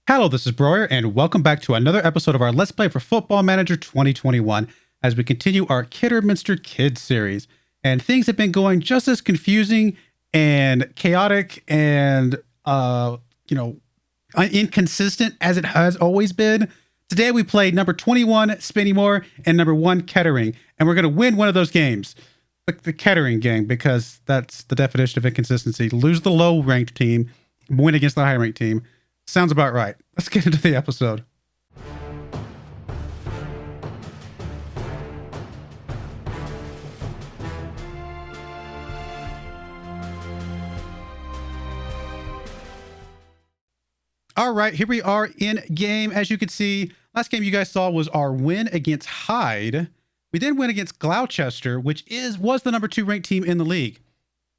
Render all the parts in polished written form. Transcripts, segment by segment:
Hello, this is Broyar, and welcome back to another episode of our Let's Play for Football Manager 2021 as we continue our Kidderminster Kids series. And things have been going just as confusing and chaotic and, inconsistent as it has always been. Today we played number 21, Spinnymore, and number 1, Kettering. And we're going to win one of those games. The Kettering game, because that's the definition of inconsistency. Lose the low-ranked team, win against the high-ranked team. Sounds about right. Let's get into the episode. All right, here we are in game. As you can see, last game you guys saw was our win against Hyde. We did win against Gloucester, which was the number 2 ranked team in the league.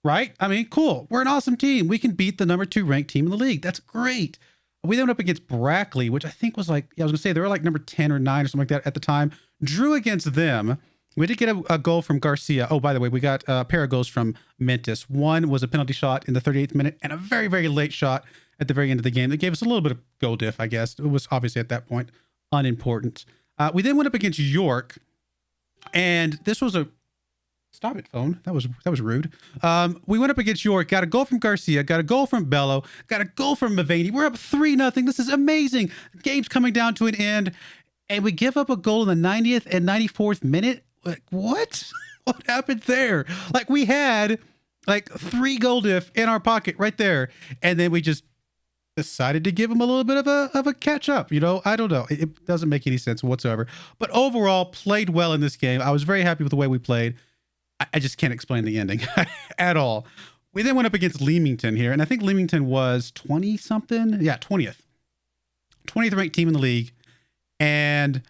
Right? I mean, cool. We're an awesome team. We can beat the number 2 ranked team in the league. That's great. We then went up against Brackley, which I think was I was going to say they were like number 10 or 9 or something like that at the time. Drew against them. We did get a goal from Garcia. Oh, by the way, we got a pair of goals from Mentis. One was a penalty shot in the 38th minute and a very, very late shot at the very end of the game that gave us a little bit of goal diff, I guess. It was obviously at that point unimportant. We then went up against York, and this was a... Stop it, phone. That was rude. We went up against York, got a goal from Garcia, got a goal from Bello, got a goal from Mavaney. We're up 3-0. This is amazing. The game's coming down to an end, and we give up a goal in the 90th and 94th minute. Like, what? What happened there? Like, we had 3 goal diff in our pocket right there, and then we just decided to give him a little bit of a catch up. I don't know. It doesn't make any sense whatsoever. But overall, played well in this game. I was very happy with the way we played. I just can't explain the ending at all. We then went up against Leamington here, and I think Leamington was 20-something. Yeah, 20th. 20th ranked team in the league, and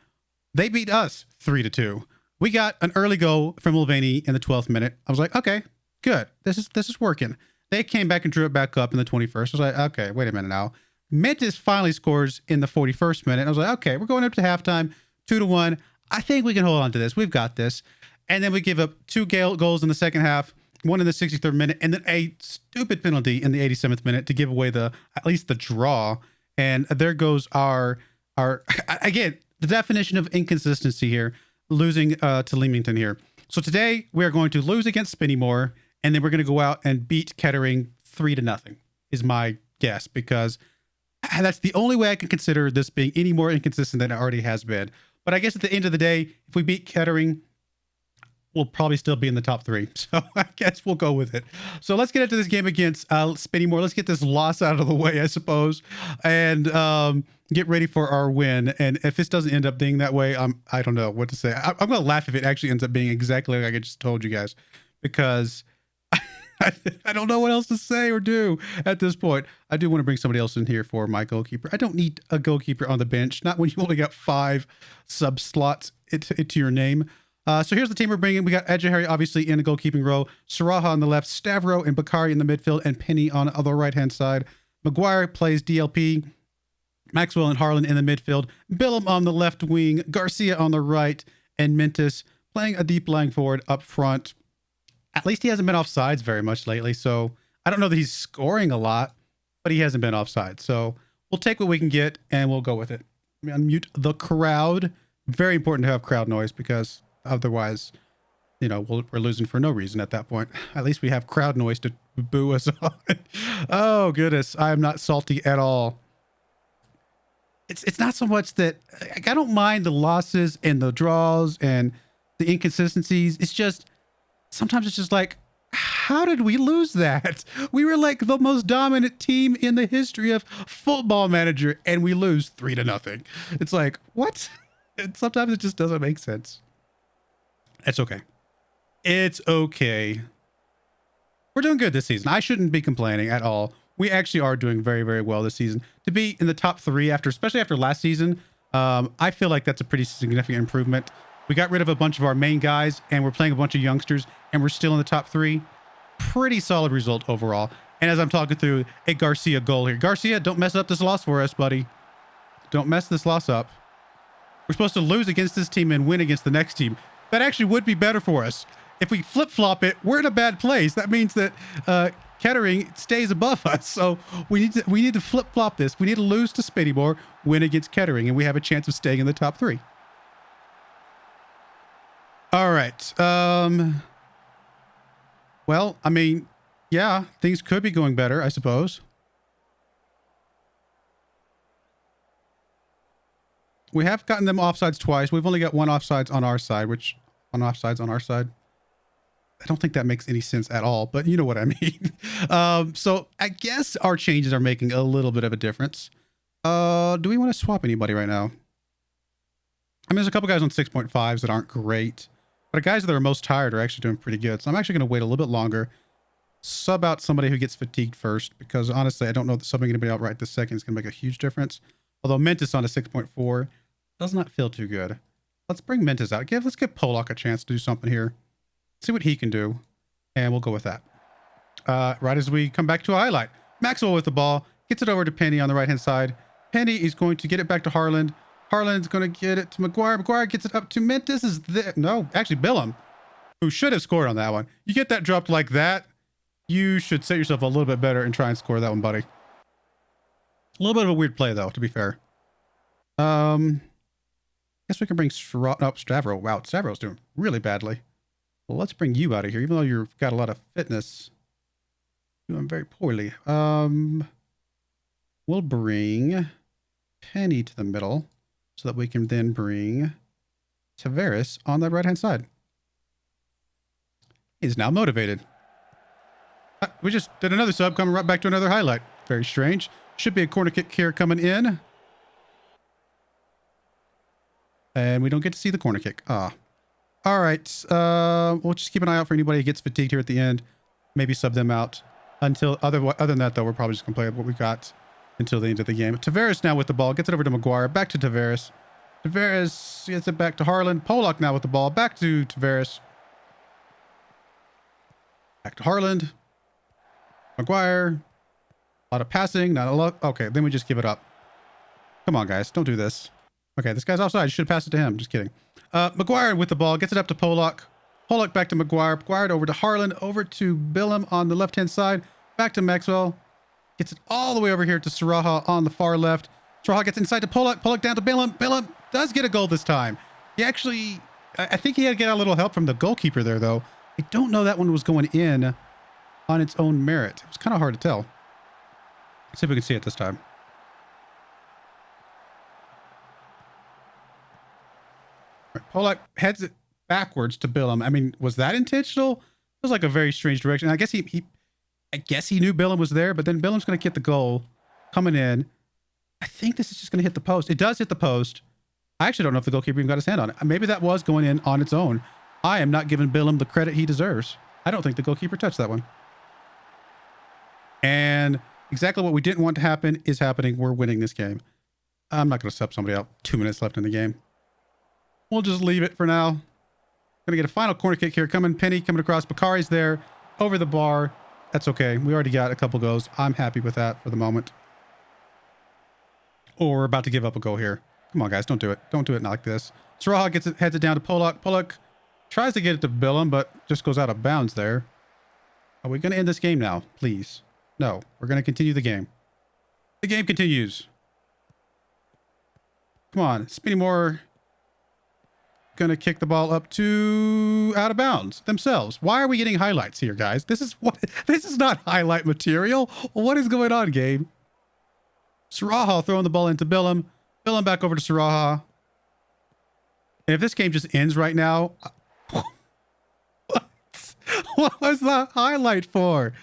they beat us 3-2. We got an early goal from Mulvaney in the 12th minute. I was like, okay, good. This is working. They came back and drew it back up in the 21st. I was like, okay, wait a minute now. Mentis finally scores in the 41st minute. I was like, okay, we're going up to halftime, 2-1. I think we can hold on to this. We've got this. And then we give up 2 goals in the second half, 1 in the 63rd minute, and then a stupid penalty in the 87th minute to give away at least the draw. And there goes our again, the definition of inconsistency here, losing to Leamington here. So today we are going to lose against Spinnymore, and then we're going to go out and beat Kettering 3-0 is my guess, because that's the only way I can consider this being any more inconsistent than it already has been. But I guess at the end of the day, if we beat Kettering, we'll probably still be in the top 3. So I guess we'll go with it. So let's get into this game against Spinnymore. Let's get this loss out of the way, I suppose, and get ready for our win. And if this doesn't end up being that way, I don't know what to say. I'm going to laugh if it actually ends up being exactly like I just told you guys, because I don't know what else to say or do at this point. I do want to bring somebody else in here for my goalkeeper. I don't need a goalkeeper on the bench, not when you only got 5 sub slots into your name. So here's the team we're bringing. We got Ejahari, obviously, in the goalkeeping role. Saraha on the left, Stavro and Bakari in the midfield, and Penny on the right-hand side. Maguire plays DLP. Maxwell and Harlan in the midfield. Billum on the left wing. Garcia on the right. And Mentis playing a deep lying forward up front. At least he hasn't been off sides very much lately, so I don't know that he's scoring a lot, but he hasn't been offside. So we'll take what we can get, and we'll go with it. Unmute the crowd. Very important to have crowd noise, because... otherwise, we're losing for no reason at that point. At least we have crowd noise to boo us on. Oh, goodness. I am not salty at all. It's not so much that... I don't mind the losses and the draws and the inconsistencies. It's just... sometimes it's just like, how did we lose that? We were like the most dominant team in the history of Football Manager, and we lose 3-0. It's like, what? And sometimes it just doesn't make sense. It's okay. It's okay. We're doing good this season. I shouldn't be complaining at all. We actually are doing very, very well this season. To be in the top 3 especially after last season, I feel like that's a pretty significant improvement. We got rid of a bunch of our main guys, and we're playing a bunch of youngsters, and we're still in the top 3. Pretty solid result overall. And as I'm talking through, a Garcia goal here. Garcia, don't mess up this loss for us, buddy. Don't mess this loss up. We're supposed to lose against this team and win against the next team. That actually would be better for us. If we flip-flop it, we're in a bad place. That means that Kettering stays above us. So we need to flip flop this. We need to lose to Spinnymore, win against Kettering, and we have a chance of staying in the top 3. All right. Well, I mean, yeah, things could be going better, I suppose. We have gotten them offsides twice. We've only got one offsides on our side, one offsides on our side. I don't think that makes any sense at all, but you know what I mean. So I guess our changes are making a little bit of a difference. Do we want to swap anybody right now? I mean, there's a couple guys on 6.5s that aren't great, but the guys that are most tired are actually doing pretty good. So I'm actually going to wait a little bit longer, sub out somebody who gets fatigued first, because honestly, I don't know that subbing anybody out right this second is going to make a huge difference. Although Mentis on a 6.4 does not feel too good. Let's bring Mentis out. Let's give Polak a chance to do something here. See what he can do, and we'll go with that. Right as we come back to a highlight, Maxwell with the ball, gets it over to Penny on the right-hand side. Penny is going to get it back to Harland. Harland's going to get it to McGuire. McGuire gets it up to Mentis. No, actually Billum, who should have scored on that one. You get that dropped like that, you should set yourself a little bit better and try and score that one, buddy. A little bit of a weird play, though, to be fair. Guess we can bring Stavro. Wow, Stavro's doing really badly. Well, let's bring you out of here, even though you've got a lot of fitness. Doing very poorly. We'll bring Penny to the middle so that we can then bring Tavares on the right-hand side. He's now motivated. We just did another sub, coming right back to another highlight. Very strange. Should be a corner kick here coming in. And we don't get to see the corner kick. All right. We'll just keep an eye out for anybody who gets fatigued here at the end. Maybe sub them out. Other than that, though, we're probably just going to play what we got until the end of the game. Tavares now with the ball. Gets it over to McGuire. Back to Tavares. Tavares gets it back to Harlan. Polak now with the ball. Back to Tavares. Back to Harland. McGuire. A lot of passing. Not a lot. Okay, then we just give it up. Come on, guys. Don't do this. Okay, this guy's offside. You should have passed it to him. Just kidding. McGuire with the ball. Gets it up to Polak. Polak back to McGuire. McGuire over to Harlan. Over to Billum on the left-hand side. Back to Maxwell. Gets it all the way over here to Saraha on the far left. Saraha gets inside to Polak. Polak down to Billum. Billum does get a goal this time. He actually... I think he had to get a little help from the goalkeeper there, though. I don't know that one was going in on its own merit. It was kind of hard to tell. Let's see if we can see it this time. Polak heads it backwards to Billum. I mean, was that intentional? It was like a very strange direction. I guess he knew Billum was there, but then Billum's going to get the goal coming in. I think this is just going to hit the post. It does hit the post. I actually don't know if the goalkeeper even got his hand on it. Maybe that was going in on its own. I am not giving Billum the credit he deserves. I don't think the goalkeeper touched that one. And exactly what we didn't want to happen is happening. We're winning this game. I'm not going to sub somebody out. 2 minutes left in the game. We'll just leave it for now. Going to get a final corner kick here. Penny coming across. Bakari's there. Over the bar. That's okay. We already got a couple goals. I'm happy with that for the moment. Oh, we're about to give up a goal here. Come on, guys. Don't do it. Don't do it like this. Saraha heads it down to Polak. Polak tries to get it to Billum, but just goes out of bounds there. Are we going to end this game now? Please. No. We're going to continue the game. The game continues. Come on. Spinnymore going to kick the ball up to out of bounds themselves. Why are we getting highlights here, guys? This is not highlight material. What is going on, game? Saraha throwing the ball into Billum. Billum back over to Saraha. And if this game just ends right now, what was that highlight for?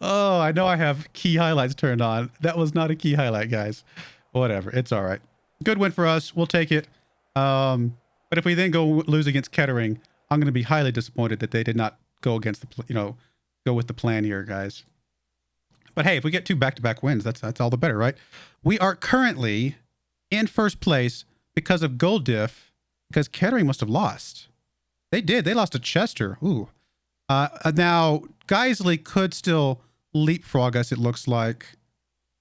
Oh, I know I have key highlights turned on. That was not a key highlight, guys. Whatever. It's all right. Good win for us. We'll take it. But if we then go lose against Kettering, I'm going to be highly disappointed that they did not go against go with the plan here, guys. But hey, if we get 2 back-to-back wins, that's all the better, right? We are currently in first place because of goal diff, because Kettering must have lost. They did. They lost to Chester. Ooh. Now, Guiseley could still leapfrog us, it looks like,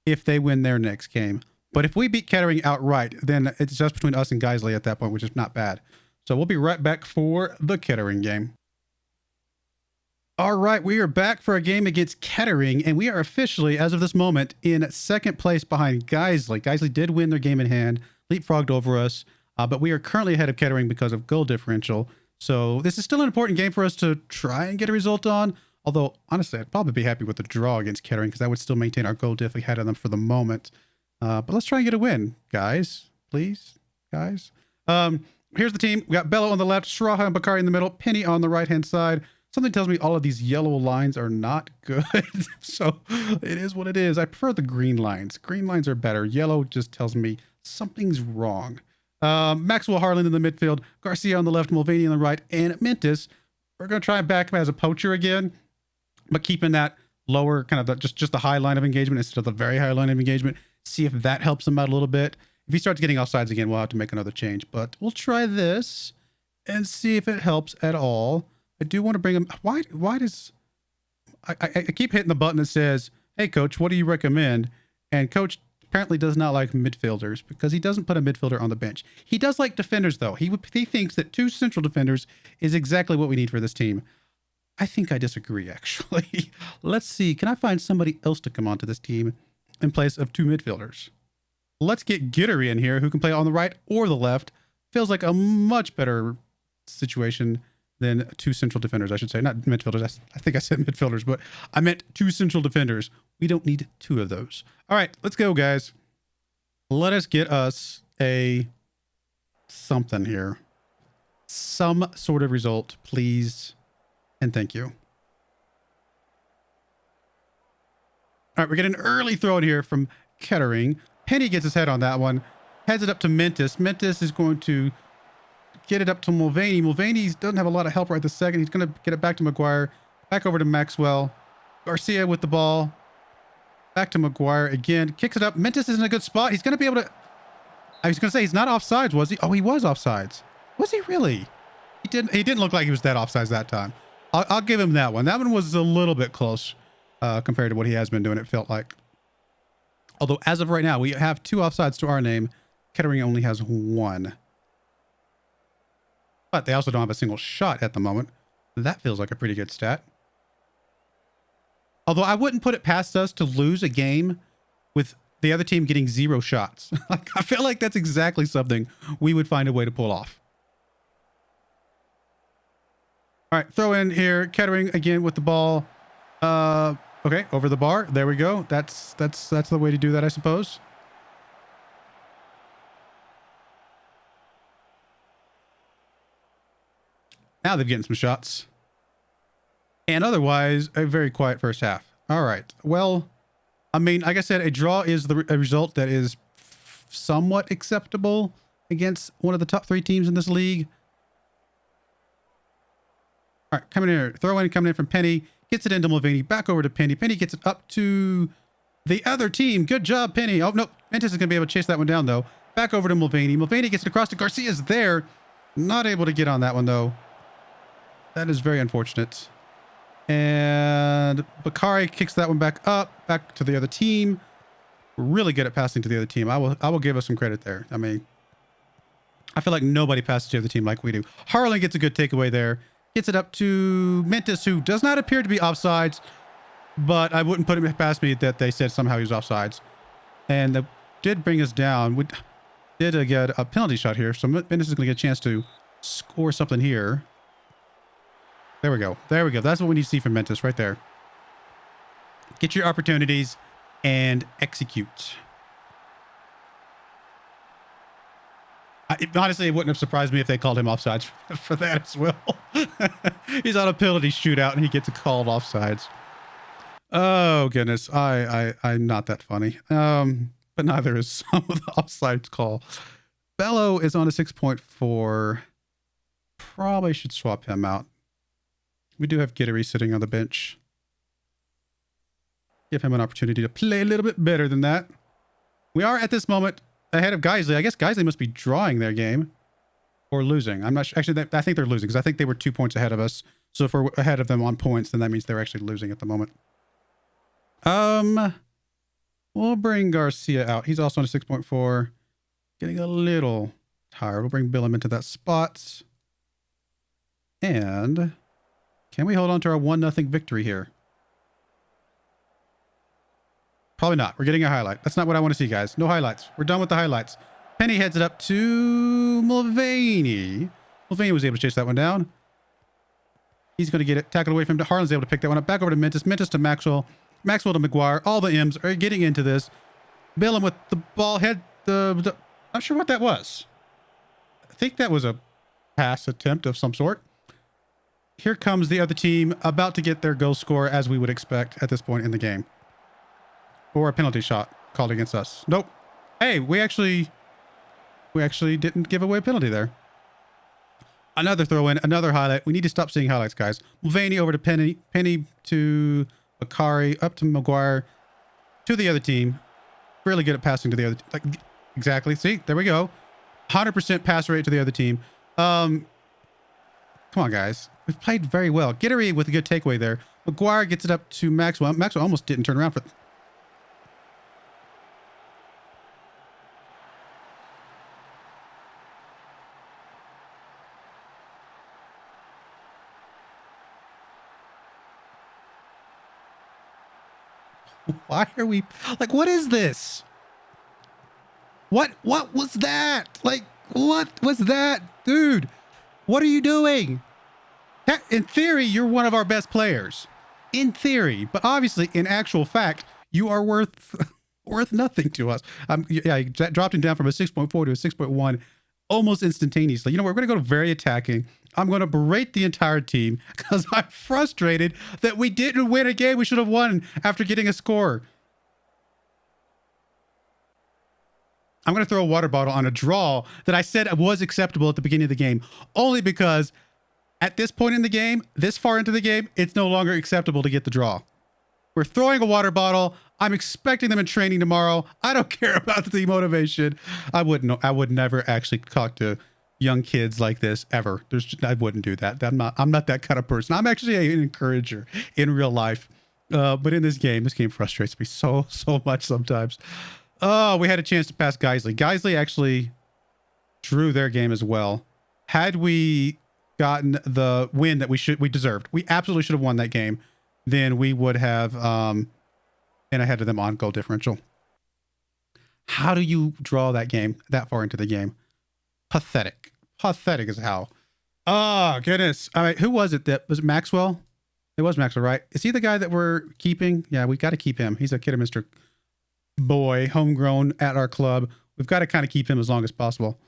if they win their next game. But if we beat Kettering outright, then it's just between us and Guiseley at that point, which is not bad. So we'll be right back for the Kettering game. All right, we are back for a game against Kettering, and we are officially, as of this moment, in second place behind Geisley. Geisley did win their game in hand, leapfrogged over us, but we are currently ahead of Kettering because of goal differential. So this is still an important game for us to try and get a result on, although, honestly, I'd probably be happy with the draw against Kettering because that would still maintain our goal diff we had on them for the moment. But let's try and get a win, guys. Please, guys. Here's the team. We got Bello on the left, Shraha and Bakari in the middle, Penny on the right-hand side. Something tells me all of these yellow lines are not good. So it is what it is. I prefer the green lines. Green lines are better. Yellow just tells me something's wrong. Maxwell Harlan in the midfield, Garcia on the left, Mulvaney on the right, and Mintis. We're going to try and back him as a poacher again, but keeping that lower, kind of just the high line of engagement instead of the very high line of engagement. See if that helps him out a little bit. If he starts getting offsides again, we'll have to make another change, but we'll try this and see if it helps at all. I do want to bring him. Why does I keep hitting the button that says, "Hey coach, what do you recommend?" And coach apparently does not like midfielders because he doesn't put a midfielder on the bench. He does like defenders though. He thinks that 2 central defenders is exactly what we need for this team. I think I disagree actually. Let's see. Can I find somebody else to come onto this team in place of 2 midfielders? Let's get Gittery in here who can play on the right or the left. Feels like a much better situation than 2 central defenders, I should say. Not midfielders. I think I said midfielders, but I meant 2 central defenders. We don't need 2 of those. All right, let's go, guys. Let us get us a something here. Some sort of result, please. And thank you. All right, we're getting an early throw in here from Kettering. Penny gets his head on that one. Heads it up to Mintis. Mintis is going to get it up to Mulvaney. Mulvaney doesn't have a lot of help right this second. He's going to get it back to McGuire. Back over to Maxwell. Garcia with the ball. Back to McGuire again. Kicks it up. Mintis is in a good spot. He's going to be able to... I was going to say, he's not offsides, was he? Oh, he was offsides. Was he really? He didn't look like he was that offsides that time. I'll give him that one. That one was a little bit close compared to what he has been doing, it felt like. Although, as of right now, we have 2 offsides to our name. Kettering only has 1. But they also don't have a single shot at the moment. That feels like a pretty good stat. Although I wouldn't put it past us to lose a game with the other team getting 0 shots. I feel like that's exactly something we would find a way to pull off. All right, throw in here. Kettering again with the ball. Okay, over the bar. There we go. That's the way to do that, I suppose. Now they're getting some shots. And otherwise, a very quiet first half. All right. Well, I mean, like I said, a draw is a result that is somewhat acceptable against one of the top 3 teams in this league. All right, coming in here. Throw in, coming in from Penny. Gets it into Mulvaney. Back over to Penny. Penny gets it up to the other team. Good job, Penny. Oh, no. Mentis is going to be able to chase that one down, though. Back over to Mulvaney. Mulvaney gets it across to Garcia's there. Not able to get on that one, though. That is very unfortunate. And Bakari kicks that one back up, back to the other team. We're really good at passing to the other team. I will give us some credit there. I mean, I feel like nobody passes to the other team like we do. Harlan gets a good takeaway there. Gets it up to Mintis, who does not appear to be offsides, but I wouldn't put it past me that they said somehow he was offsides. And that did bring us down. We did get a penalty shot here, so Mintis is going to get a chance to score something here. There we go. There we go. That's what we need to see from Mintis right there. Get your opportunities and execute. Honestly, it wouldn't have surprised me if they called him offsides for that as well. He's on a penalty shootout and he gets called offsides. Oh, goodness. I'm not that funny. But neither is some of the offsides call. Bello is on a 6.4. Probably should swap him out. We do have Gittery sitting on the bench. Give him an opportunity to play a little bit better than that. We are at this moment ahead of Geisley. I guess Geisley must be drawing their game or losing. I'm not sure. Actually, I think they're losing because I think they were 2 points ahead of us. So if we're ahead of them on points, then that means they're actually losing at the moment. We'll bring Garcia out. He's also on a 6.4. Getting a little tired. We'll bring Billum into that spot. And Can we hold on to our 1-0 victory here? Probably not. We're getting a highlight. That's not what I want to see, guys. No highlights. We're done with the highlights. Penny heads it up to Mulvaney. Mulvaney was able to chase that one down. He's going to get it tackled away from him. Harlan's able to pick that one up. Back over to Mentis. Mentis to Maxwell. Maxwell to McGuire. All the M's are getting into this. Billum with the ball. Not sure what that was. I think that was a pass attempt of some sort. Here comes the other team about to get their goal score, as we would expect at this point in the game. Or a penalty shot called against us. Nope. Hey, we actually didn't give away a penalty there. Another throw in, another highlight. We need to stop seeing highlights, guys. Mulvaney over to Penny. Penny to Bakari. Up to McGuire. To the other team. Really good at passing to the other team. Like, exactly. See, there we go. 100% pass rate to the other team. Come on, guys. We've played very well. Gittery with a good takeaway there. McGuire gets it up to Maxwell. Maxwell almost didn't turn around for... Why are we like, what is this? What was that? Like, what was that? Dude, what are you doing? In theory, you're one of our best players. In theory, but obviously in actual fact, you are worth nothing to us. Yeah, I dropped him down from a 6.4 to a 6.1 almost instantaneously. You know, we're going to go very attacking. I'm going to berate the entire team because I'm frustrated that we didn't win a game we should have won after getting a score. I'm going to throw a water bottle on a draw that I said was acceptable at the beginning of the game, only because at this point in the game, this far into the game, it's no longer acceptable to get the draw. We're throwing a water bottle. I'm expecting them in training tomorrow. I don't care about the motivation. I would never actually talk to young kids like this ever. I wouldn't do that. I'm not that kind of person. I'm actually an encourager in real life. But in this game frustrates me so much sometimes. Oh, we had a chance to pass Geisley. Geisley actually drew their game as well. Had we gotten the win that we deserved, we absolutely should have won that game, then we would have been ahead of them on goal differential. How do you draw that game that far into the game? Pathetic. Pathetic as how. Oh, goodness. All right, who was it? Was it Maxwell? It was Maxwell, right? Is he the guy that we're keeping? Yeah, we got to keep him. He's a Kidderminster boy, homegrown at our club. We've got to kind of keep him as long as possible.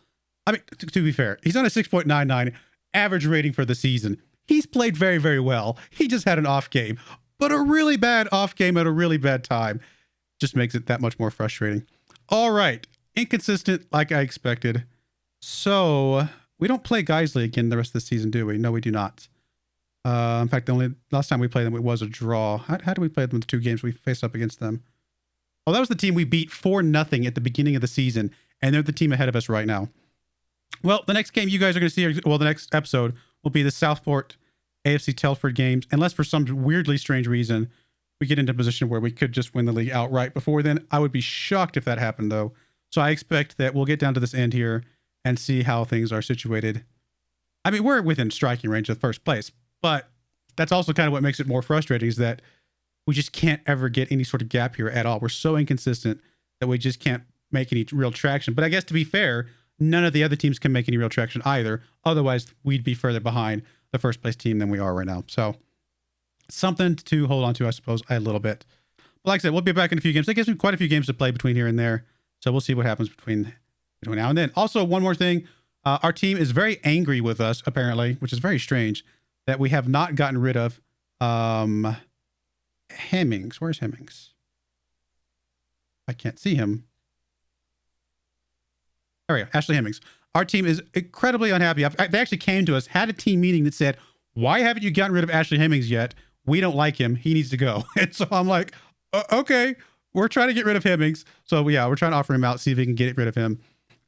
I mean, to be fair, he's on a 6.99 average rating for the season. He's played very, very well. He just had an off game, but a really bad off game at a really bad time. Just makes it that much more frustrating. All right. Inconsistent like I expected. So we don't play Geisley again the rest of the season, do we? No, we do not. In fact, the only last time we played them, it was a draw. How did we play them in the 2 games we faced up against them? Oh, that was the team we beat 4-0 at the beginning of the season, and they're the team ahead of us right now. Well, the next game you guys are going to see, well, the next episode will be the Southport AFC Telford games, unless for some weirdly strange reason we get into a position where we could just win the league outright before then. I would be shocked if that happened, though. So I expect that we'll get down to this end here and see how things are situated. I mean, we're within striking range of first place, but that's also kind of what makes it more frustrating, is that we just can't ever get any sort of gap here at all. We're so inconsistent that we just can't make any real traction. But I guess to be fair, none of the other teams can make any real traction either. Otherwise, we'd be further behind the first place team than we are right now. So something to hold on to, I suppose, a little bit. But like I said, we'll be back in a few games. That gives me quite a few games to play between here and there. So we'll see what happens between now and then. Also, one more thing. Our team is very angry with us, apparently, which is very strange, that we have not gotten rid of Hemmings. Where's Hemmings? I can't see him. There we go. Ashley Hemmings. Our team is incredibly unhappy. They actually came to us, had a team meeting that said, why haven't you gotten rid of Ashley Hemmings yet? We don't like him. He needs to go. And so I'm like, okay, we're trying to get rid of Hemmings. So yeah, we're trying to offer him out, see if we can get rid of him,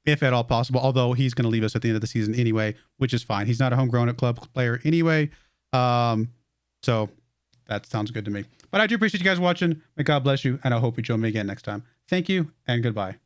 if at all possible. Although he's going to leave us at the end of the season anyway, which is fine. He's not a homegrown at club player anyway. So that sounds good to me. But I do appreciate you guys watching. May God bless you, and I hope you join me again next time. Thank you, and goodbye.